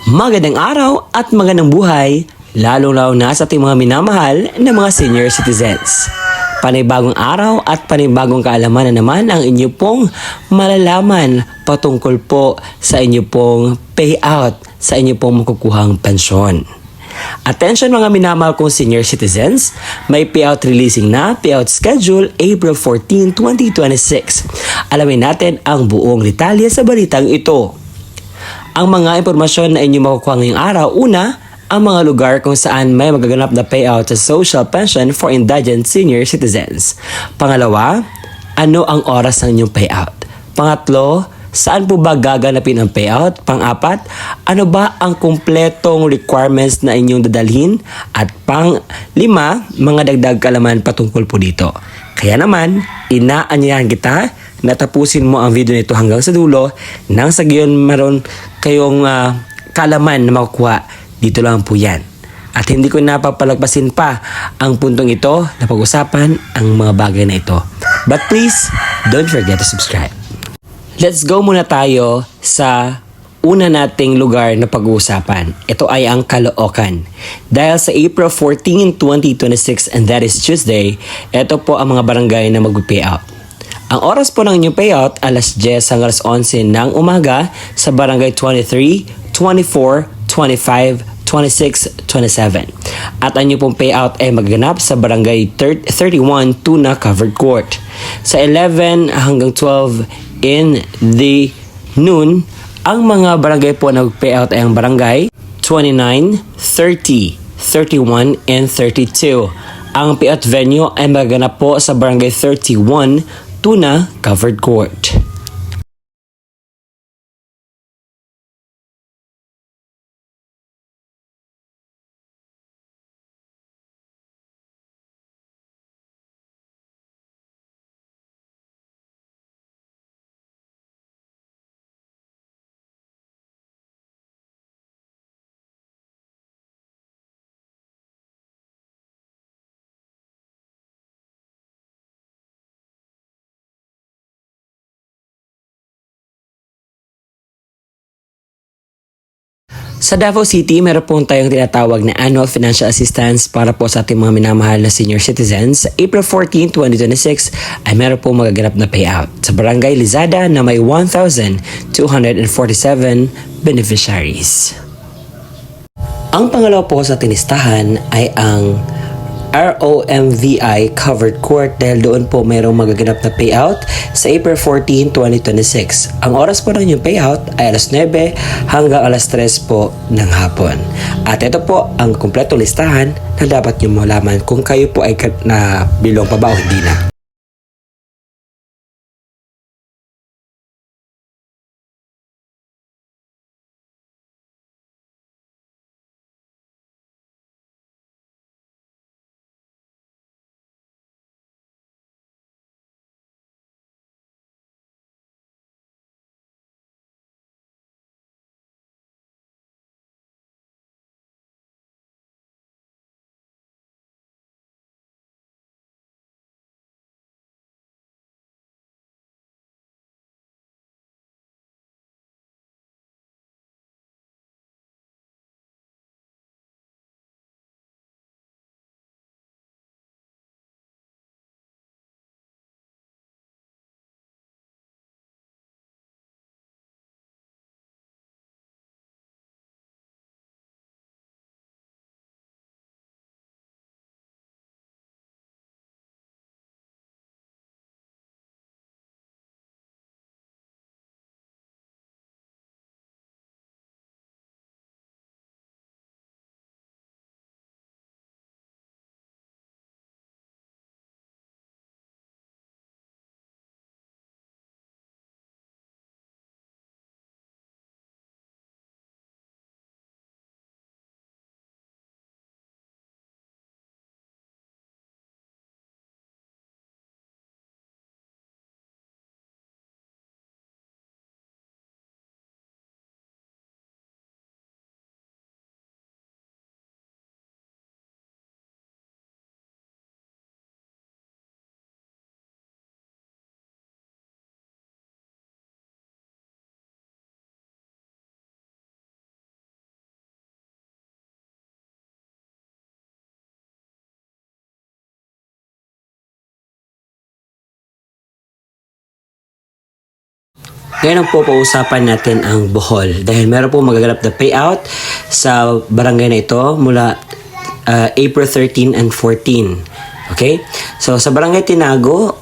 Magandang araw at magandang buhay, lalong-lalo na sa ating mga minamahal na mga senior citizens. Panibagong araw at panibagong kaalaman na naman ang inyo pong malalaman patungkol po sa inyo pong payout, sa inyo pong makukuhang pensyon. Attention mga minamahal kong senior citizens, may payout releasing na, payout schedule April 14, 2026. Alamin natin ang buong detalye sa balitang ito. Ang mga impormasyon na inyo makukuha ngayong araw, una, ang mga lugar kung saan may magaganap na payout sa social pension for indigent senior citizens. Pangalawa, ano ang oras ng inyong payout? Pangatlo, saan po ba gaganapin ang payout? Pang-apat, ano ba ang kumpletong requirements na inyong dadalhin? At pang-lima, mga dagdag kaalaman patungkol po dito. Kaya naman, inaanyayahan kita na tapusin mo ang video nito hanggang sa dulo nang sa gayon meron kayong kaalaman na makukuha. Dito lang po yan. At hindi ko napapalagpasin pa ang puntong ito na pag-usapan ang mga bagay na ito. But please, don't forget to subscribe. Let's go muna tayo sa una nating lugar na pag-uusapan. Ito ay ang Caloocan. Dahil sa April 14, 2026 and that is Tuesday, ito po ang mga barangay na mag-payout. Ang oras po ng inyong payout, alas 10 hanggang alas 11 ng umaga sa barangay 23, 24, 25, 26, 27. At ang inyong pong payout ay magaganap sa barangay 31, Tuna Covered Court. Sa 11 hanggang 12 in the noon, ang mga barangay po na payout ay ang barangay 29, 30, 31, and 32. Ang payout venue ay magaganap po sa barangay 31, Tuna Covered Court. Sa Davao City, meron po tayong tinatawag na Annual Financial Assistance para po sa ating mga minamahal na senior citizens. April 14, 2026 ay meron po magaganap na payout sa Barangay Lizada na may 1,247 beneficiaries. Ang pangalawa po sa tinistahan ay ang ROMVI Covered Court dahil doon po mayroong magaganap na payout sa April 14, 2026. Ang oras po ng inyong payout ay alas 9 hanggang alas 3 po ng hapon. At ito po ang kumpletong listahan na dapat nyo malaman kung kayo po ay na bilong pa ba o hindi na. Ngayon po pausapan natin ang Bohol dahil meron po magaganap na payout sa barangay na ito mula April 13 and 14. Okay? So sa Barangay Tinago,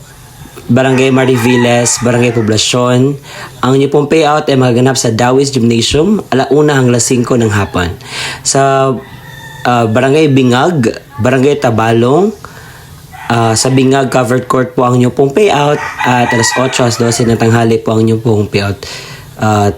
Barangay Mariviles, Barangay Poblacion, ang inyo pong payout ay magaganap sa Dawis Gymnasium, 1:00 hanggang 5:00 ng hapon. Sa Barangay Bingag, Barangay Tabalong, sa Bingag Covered Court po ang inyong pong payout at 8:00 ng tanghali po ang inyong pong payout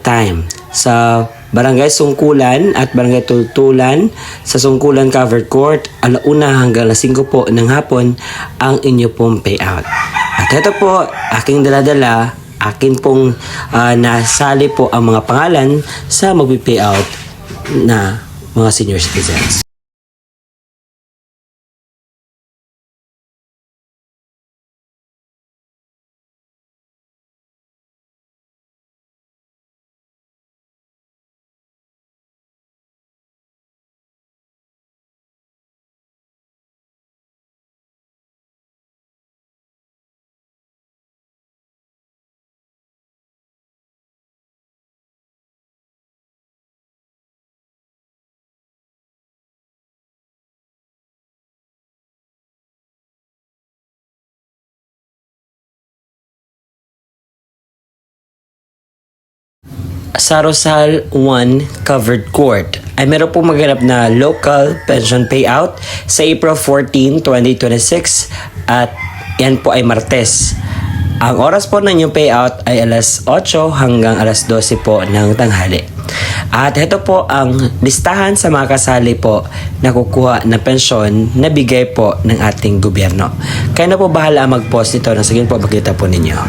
time. Sa Barangay Sungkulan at Barangay Tultulan, sa Sungkulan Covered Court, 1:00 hanggang 5:00 po ng hapon ang inyo pong payout. At ito po, aking daladala, akin pong nasali po ang mga pangalan sa magpi-payout na mga senior citizens. Sa Rosal 1 Covered Court ay meron pong maganap na local pension payout sa April 14, 2026 at yan po ay Martes. Ang oras po ng inyong payout ay 8:00 hanggang 12:00 po ng tanghali. At ito po ang listahan sa mga kasali po na kukuha ng pensyon na bigay po ng ating gobyerno. Kaya na po bahala mag-post nito nang sige po makita po ninyo.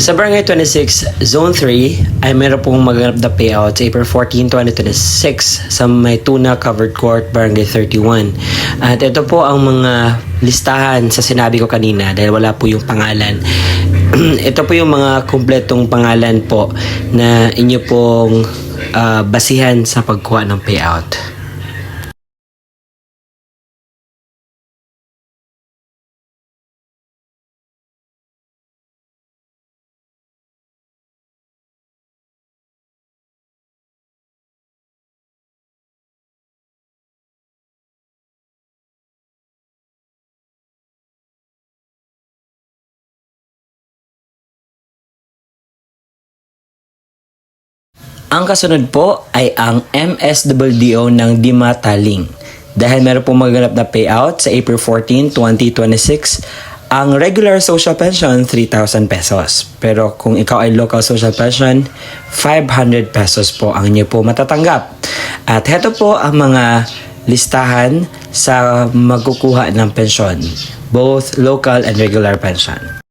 Sa Barangay 26, Zone 3, ay meron pong maganap na payout sa April 14, 2026 sa may Tuna Covered Court, Barangay 31. At ito po ang mga listahan sa sinabi ko kanina dahil wala po yung pangalan. Ito po yung mga kumpletong pangalan po na inyo pong basihan sa pagkuha ng payout. Ang kasunod po ay ang MSWDO ng Dimataling. Dahil meron pong magaganap na payout sa April 14, 2026, ang regular social pension, 3,000 pesos. Pero kung ikaw ay local social pension, 500 pesos po ang inyo po matatanggap. At heto po ang mga listahan sa magkukuha ng pensyon, both local and regular pension.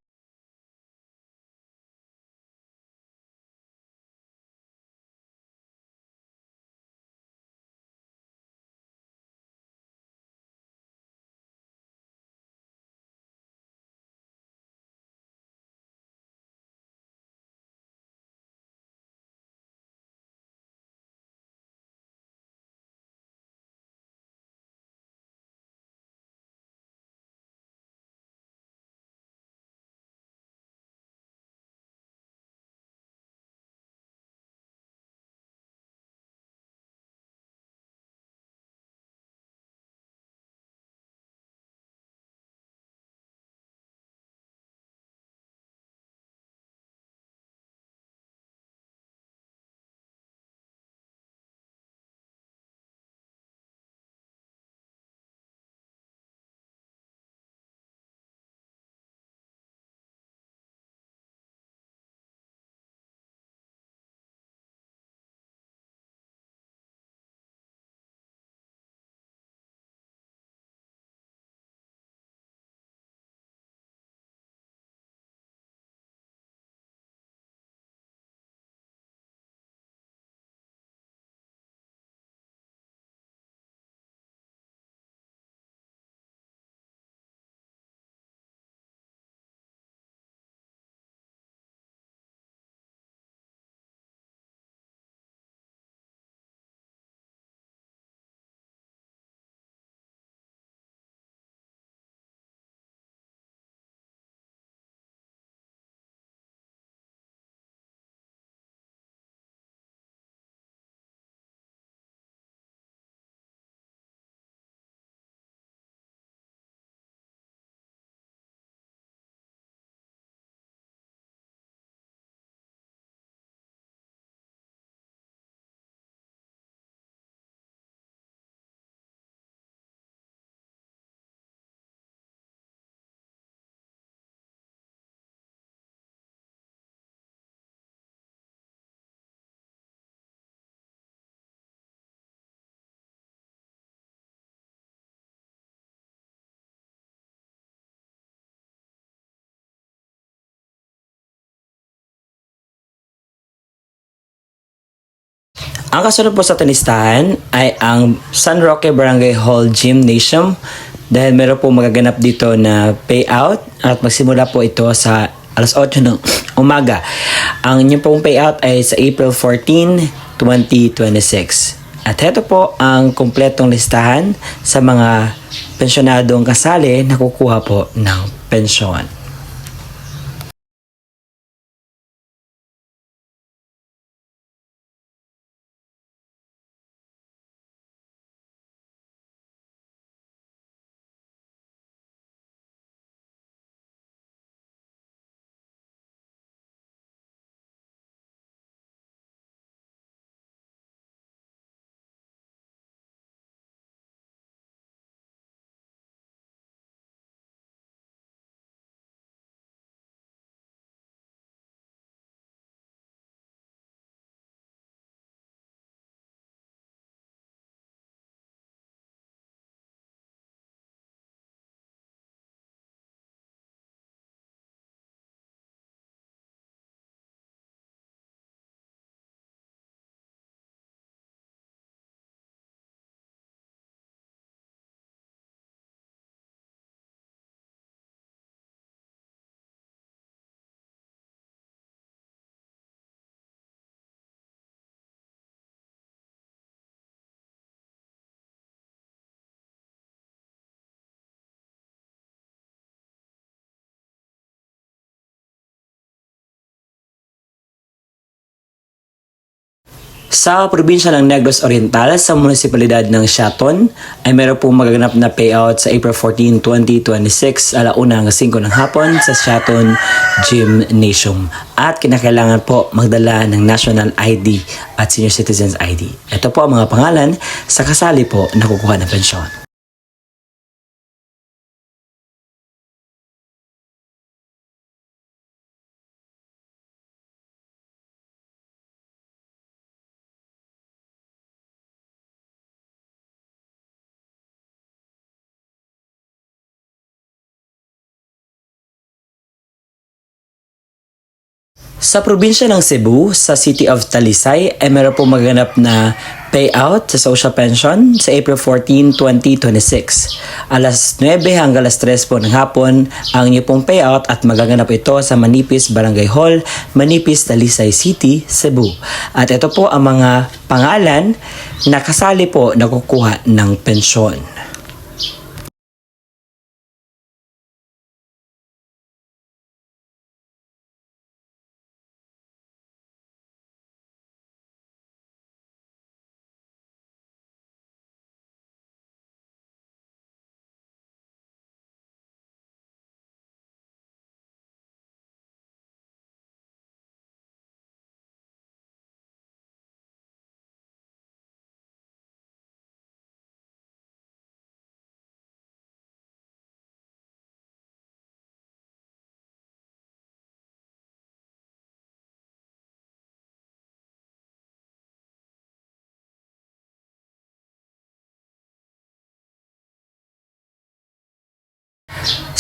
Ang kasunod po sa tanistahan ay ang San Roque Barangay Hall Gymnasium dahil meron po magaganap dito na payout at magsimula po ito sa alas 8 ng umaga. Ang inyong pong payout ay sa April 14, 2026. At heto po ang kumpletong listahan sa mga pensyonadong kasali na kukuha po ng pensyon. Sa probinsya ng Negros Oriental sa munisipalidad ng Siaton ay meron pong magaganap na payout sa April 14, 2026 alauna hanggang 5 ng hapon sa Siaton Gymnasium. At kinakailangan po magdala ng National ID at Senior Citizens ID. Ito po ang mga pangalan sa kasali po na kukuha ng pensyon. Sa probinsya ng Cebu, sa City of Talisay, ay meron po maganap na payout sa social pension sa April 14, 2026. Alas 9 hanggang alas 3 po ng hapon ang inyo pong payout at magaganap ito sa Manipis Barangay Hall, Manipis, Talisay City, Cebu. At ito po ang mga pangalan na kasali po na kukuha ng pensyon.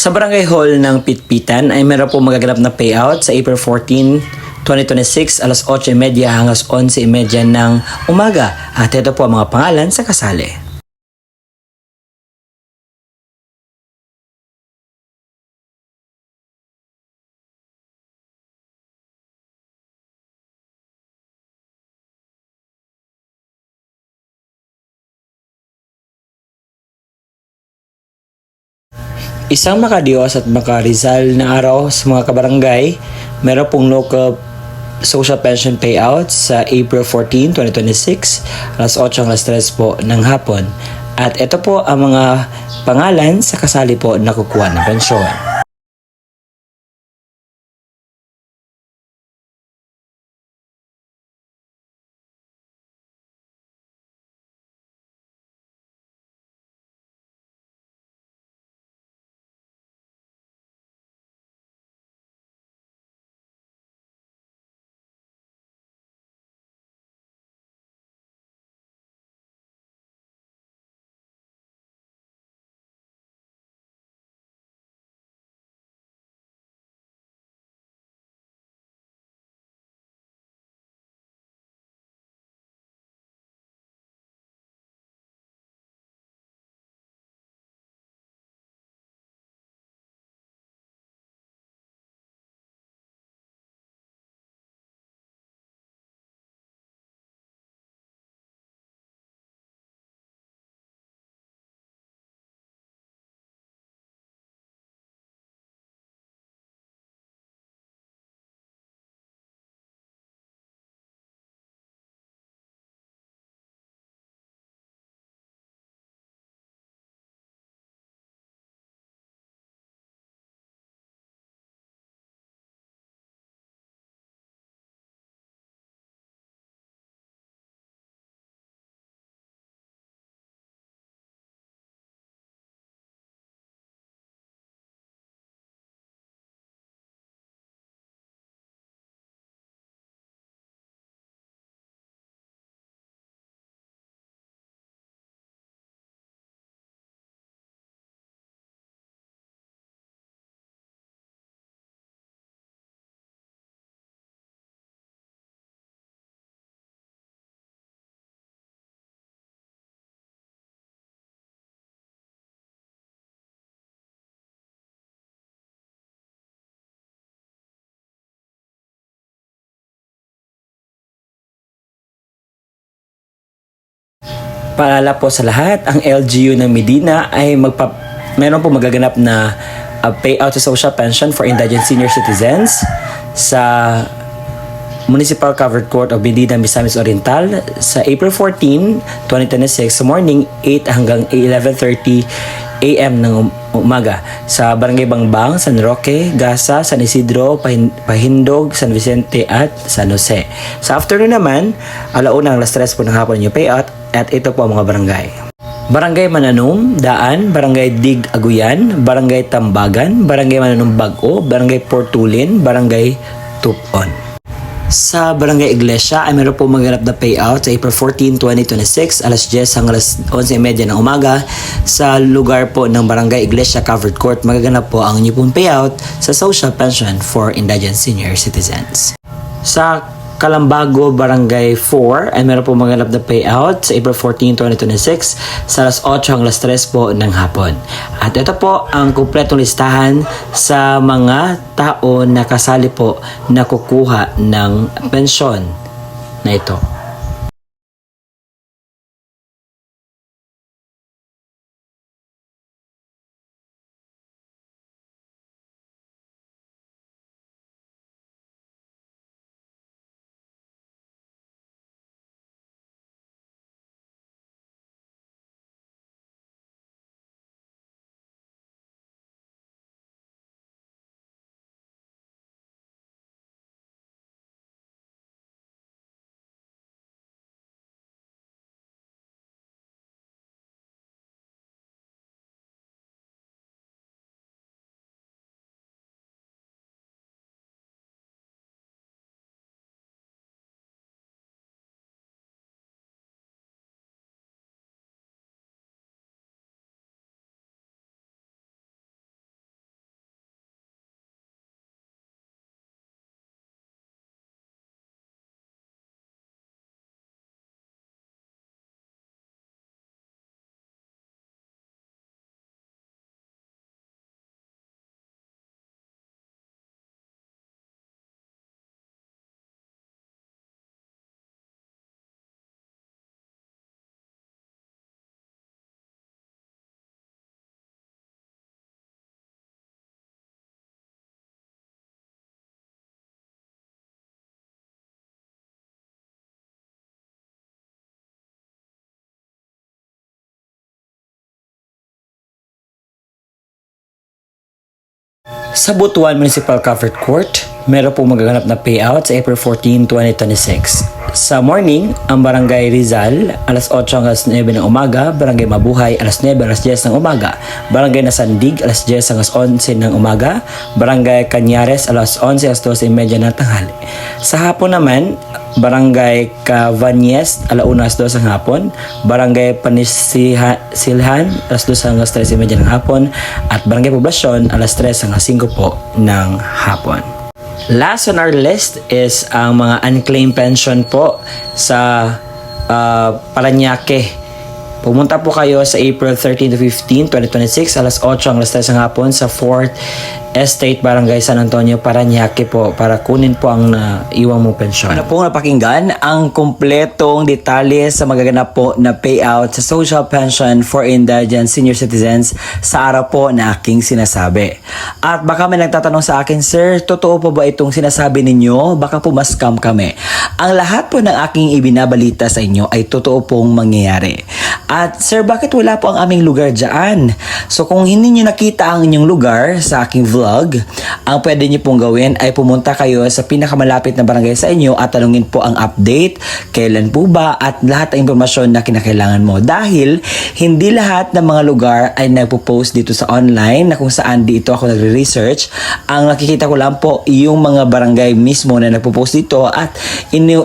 Sa Barangay Hall ng Pitpitan ay meron po magaganap na payout sa April 14, 2026 alas 8:30 hanggang 11:30 ng umaga. At ito po ang mga pangalan sa kasali. Isang makadiyos at makarizal na araw sa mga kabarangay, meron pong local social pension payout sa April 14, 2026, alas 8 hanggang alas 3 po ng hapon. At ito po ang mga pangalan sa kasali po na kukuha ng pensyon. Paalala po sa lahat, ang LGU ng Medina ay meron po magaganap na payout sa social pension for indigent senior citizens sa Municipal Covered Court of Medina, Misamis Oriental sa April 14, 2026 sa morning 8 hanggang 11:30 AM ng umaga sa Barangay Bangbang, San Roque, Gasa, San Isidro, Pahindog, San Vicente at San Jose. Sa afternoon naman, 1:00 alas 3 po ng hapon yung payout at ito po ang mga barangay. Barangay Mananum, Daan, Barangay Dig Aguyan, Barangay Tambagan, Barangay Mananum Bago, Barangay Portulin, Barangay Tupon. Sa Barangay Iglesia ay meron po maganap na payout sa April 14, 2026 alas 10 hanggang alas 11:30 ng umaga sa lugar po ng Barangay Iglesia Covered Court. Magaganap po ang inyong pong payout sa Social Pension for Indigent Senior Citizens. Sa Calambago, Barangay 4 ay meron po maganap na payout sa April 14, 2026 sa alas 8 hanggang alas 3 po ng hapon. At ito po ang kumpletong listahan sa mga tao na kasali po na kukuha ng pensyon na ito. Sa Butuan Municipal Covered Court, meron po magaganap na payout sa April 14, 2026. Sa morning, ang Barangay Rizal, alas 8 hanggang alas 9 ng umaga, Barangay Mabuhay, alas 9 hanggang alas 10 ng umaga, Barangay Nasandig, alas 10 hanggang alas 11 ng umaga, Barangay Cañares, alas 11 hanggang alas 12:30 ng tanghali. Sa hapon naman, Barangay Cavanyes, alauna alas 2 ng hapon, Barangay Panisilhan, alas 2 hanggang alas 13:30 ng hapon, at Barangay Poblasyon, alas 3 hanggang 5 po ng hapon. Last on our list is ang mga unclaimed pension po sa Parañaque. Pumunta po kayo sa April 13 to 15, 2026, alas 8 hanggang alas 3 ng hapon sa 4th Estate, Barangay San Antonio, Parañaque po para kunin po ang iwang mong pensyon. Ano po napakinggan ang kumpletong detalye sa magaganap po na payout sa Social Pension for Indigent Senior Citizens sa araw po na aking sinasabi. At baka may nagtatanong sa akin, Sir, totoo po ba itong sinasabi ninyo? Baka po ma-scam kami. Ang lahat po ng aking ibinabalita sa inyo ay totoo pong mangyayari. At Sir, bakit wala po ang aming lugar dyan? So kung hindi nyo nakita ang inyong lugar sa aking vlog, ang pwede nyo pong gawin ay pumunta kayo sa pinakamalapit na barangay sa inyo at tanungin po ang update, kailan po ba, at lahat ng impormasyon na kinakailangan mo. Dahil hindi lahat ng mga lugar ay nagpo-post dito sa online na kung saan dito ako nagre-research. Ang nakikita ko lang po yung mga barangay mismo na nagpo-post dito at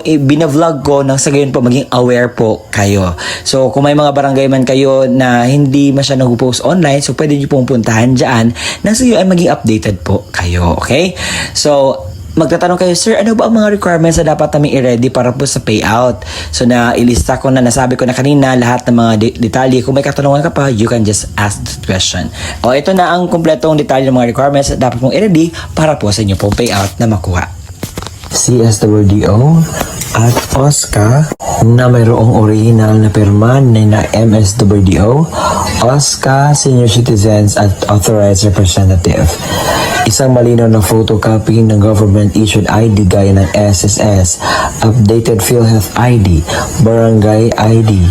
binavlog ko nang sa gayon po maging aware po kayo. So kung may mga barangay man kayo na hindi masyadong nag-post online, so pwede nyo pong puntahan dyan nang sa gayon ay maging updated po kayo. Okay? So magtatanong kayo, Sir, ano ba ang mga requirements na dapat namin i-ready para po sa payout? So na ilista ko na, nasabi ko na kanina lahat ng mga detalye. Kung may katanungan ka pa, you can just ask the question. O ito na ang kumpletong detalye ng mga requirements na dapat mong i-ready para po sa inyo pong payout na makuha. CSWDO at OSCA na mayroong original na pirma na MSWDO, OSCA, Senior Citizens at Authorized Representative. Isang malinaw na photocopy ng government-issued ID gaya ng SSS, updated PhilHealth ID, Barangay ID,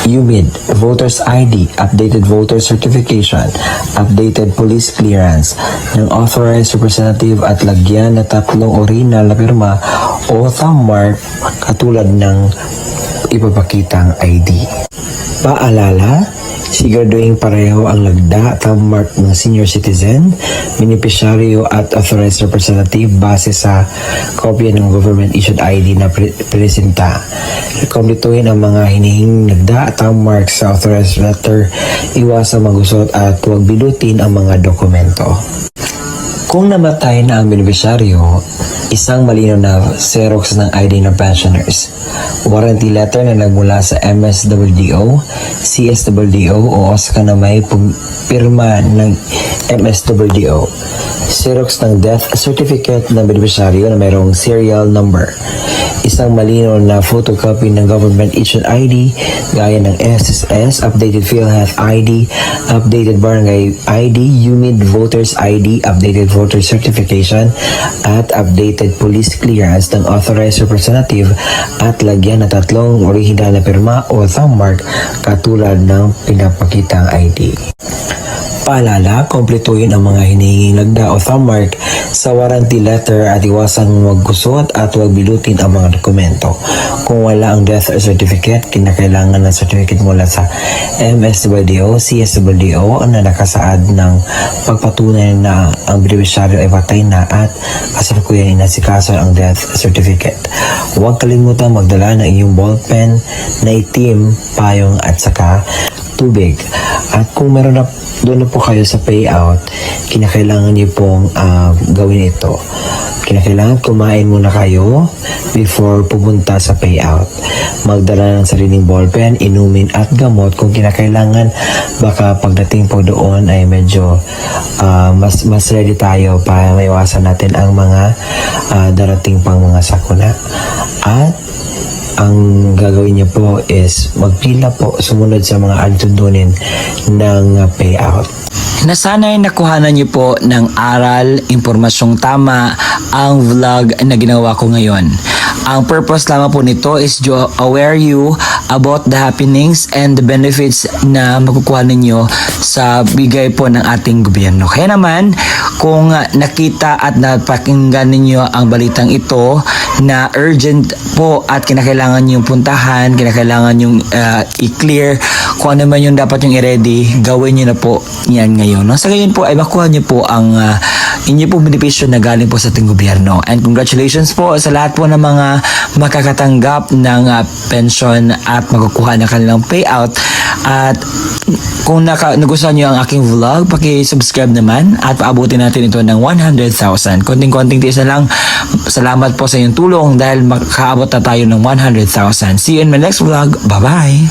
UMID, Voters ID, updated voter certification, updated police clearance ng authorized representative at lagyan na 3 original na pirma o thumb mark katulad ng ipapakitang ID. Paalala, siguraduhin pareho ang lagda at thumb mark ng senior citizen, beneficiaryo at authorized representative base sa kopya ng government-issued ID na presenta. Komplituhin ang mga hinihing lagda at thumb mark sa authorized letter, iwasang magusot at huwag bilutin ang mga dokumento. Kung namatay na ang beneficiaryo, isang malinaw na Xerox ng ID ng pensioners, warranty letter na nagmula sa MSWDO, CSWDO o OSCA na may pirma ng MSWDO, Xerox ng death certificate ng beneficiaryo na mayroong serial number, isang malinaw na photocopy ng government-issued ID gaya ng SSS, updated PhilHealth ID, updated Barangay ID, UMID Voters ID, updated voter certification, at updated police clearance ng authorized representative at lagyan na 3 original na pirma o thumb mark katulad ng pinapakitang ID. Paalala, kompletuhin ang mga hinihinging lagda o thumb mark sa warranty letter at iwasang maggusot at huwag bilutin ang mga dokumento. Kung wala ang death certificate, kinakailangan ng certificate mula sa MSWDO, CSWDO na nakasaad ng pagpatunay na ang beneficiaryo ay patay na at kasalukuyan inasikaso ang death certificate. Huwag kalimutang magdala ng iyong ballpen na itim, payong at saka tubig. At kung meron na doon na po kayo sa payout, kinakailangan niyo pong gawin ito. Kinakailangan kumain muna kayo before pupunta sa payout. Magdala ng sariling ballpen, inumin at gamot kung kinakailangan. Baka pagdating po doon ay medyo mas ready tayo para maiwasan natin ang mga darating pang mga sakuna. At ang gagawin niyo po is magpila po sumunod sa mga alituntunin ng payout. Nasanay nakuhanan niyo po ng aral, impormasyong tama ang vlog na ginawa ko ngayon. Ang purpose lamang po nito is to aware you about the happenings and the benefits na makukuha ninyo sa bigay po ng ating gobyerno. Kaya naman, kung nakita at napakinggan ninyo ang balitang ito na urgent po at kinakailangan yung puntahan, kinakailangan yung i-clear, kung ano man yung dapat yung i-ready, gawin nyo na po yan ngayon. No? Sa gayon po ay makuha nyo po ang inyo pong benepisyo na galing po sa ating gobyerno. And congratulations po sa lahat po ng mga makakatanggap ng pension at makukuha ng kanilang payout. At kung nagustuhan nyo ang aking vlog, paki-subscribe naman at paabutin natin ito ng 100,000. Konting-konting tiis na lang. Salamat po sa inyong tulong dahil makaabot na tayo ng 100,000. See you in my next vlog. Bye-bye!